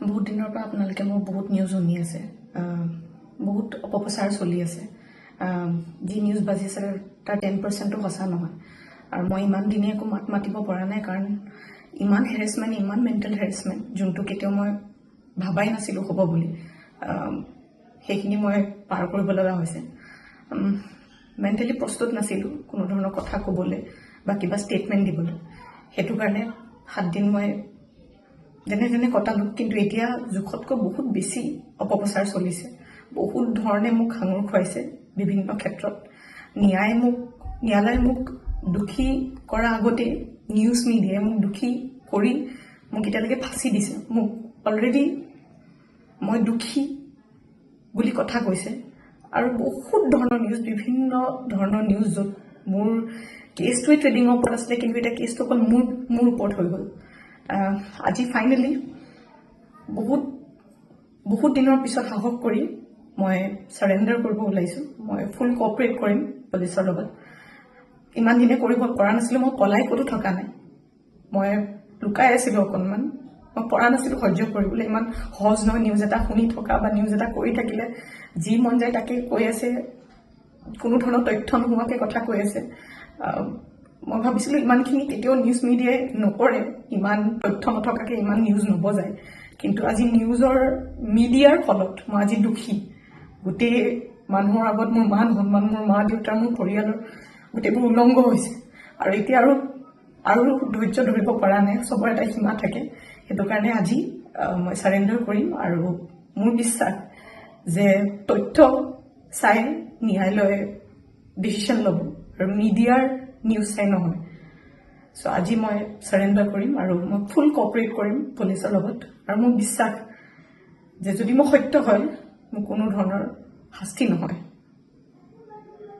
বহুত দিনৰ পৰা আপোনালোকে মোৰ বহুত নিউজ শুনি আছে, বহুত অপপ্ৰচাৰ চলি আছে। যি নিউজ বাজিছে তাৰ 10%ও সঁচা নহয়। আৰু মই ইমান দিনে একো মাত মাতিব পৰা নাই, কাৰণ ইমান হেৰেছমেণ্ট, ইমান মেণ্টেল হেৰেছমেণ্ট, যোনটো কেতিয়াও মই ভাবাই নাছিলোঁ হ'ব বুলি, সেইখিনি মই পাৰ কৰিব লগা হৈছে। মেণ্টেলি প্ৰস্তুত নাছিলোঁ কোনো ধৰণৰ কথা ক'বলৈ বা কিবা ষ্টেটমেণ্ট দিবলৈ। সেইটো কাৰণে 7 দিন মই যেনে তেনে কটালোঁ। কিন্তু এতিয়া জোখতকৈ বহুত বেছি অপপ্ৰচাৰ চলিছে। বহুত ধৰণে মোক সাঙুৰ খুৱাইছে বিভিন্ন ক্ষেত্ৰত। ন্যায়ালয়ে মোক দোষী কৰাৰ আগতে নিউজ মিডিয়াই মোক দোষী কৰি মোক এতিয়ালৈকে ফাঁচি দিছে। মোক অলৰেডি মই দোষী বুলি কথা কৈছে। আৰু বহুত ধৰণৰ নিউজ, বিভিন্ন ধৰণৰ নিউজ, য'ত মোৰ কেছটোৱে ট্ৰেডিঙৰ ওপৰত আছিলে, কিন্তু এতিয়া কেছটো অকল মোৰ ওপৰত হৈ গ'ল। আজি ফাইনেলি বহুত দিনৰ পিছত সাহস কৰি মই চাৰেণ্ডাৰ কৰিব ওলাইছোঁ। মই ফুল কোঅপাৰেট কৰিম পুলিচৰ লগত। ইমান দিনে কৰিব পৰা নাছিলোঁ। মই পলাই ক'তো থকা নাই, মই লুকাই আছিলোঁ অকণমান। মই পৰা নাছিলোঁ সহ্য কৰিবলৈ। ইমান সহজ নহয় নিউজ এটা শুনি থকা বা নিউজ এটা কৰি থাকিলে। যি মন যায় তাকে কৈ আছে, কোনো ধৰণৰ তথ্য নোহোৱাকৈ কথা কৈ আছে। মই ভাবিছিলোঁ ইমানখিনি কেতিয়াও নিউজ মিডিয়াই নকৰে, ইমান তথ্য নথকাকৈ ইমান নিউজ নবজায়। কিন্তু আজি মিডিয়াৰ ফলত মই আজি দোষী। গোটেই মানুহৰ আগত মোৰ মান সন্মান, মোৰ মা দেউতাৰ, মোৰ পৰিয়ালৰ গোটেইবোৰ উলংঘ হৈছে। আৰু এতিয়া আৰু ধৈৰ্য ধৰিব পৰা নাই। চবৰ এটা সীমা থাকে। সেইটো কাৰণে আজি মই চাৰেণ্ডাৰ কৰিম। আৰু মোৰ বিশ্বাস যে তথ্য চাই ন্যায়ালয়ে ডিচিশ্যন ল'ব, আৰু মিডিয়াৰ নিউজ চাই নহয়। চ' আজি মই চাৰেণ্ডাৰ কৰিম আৰু মই ফুল কোঅপাৰেট কৰিম পুলিচৰ লগত। আৰু মোৰ বিশ্বাস যে যদি মই সত্য হয়, মোৰ কোনো ধৰণৰ শাস্তি নহয়।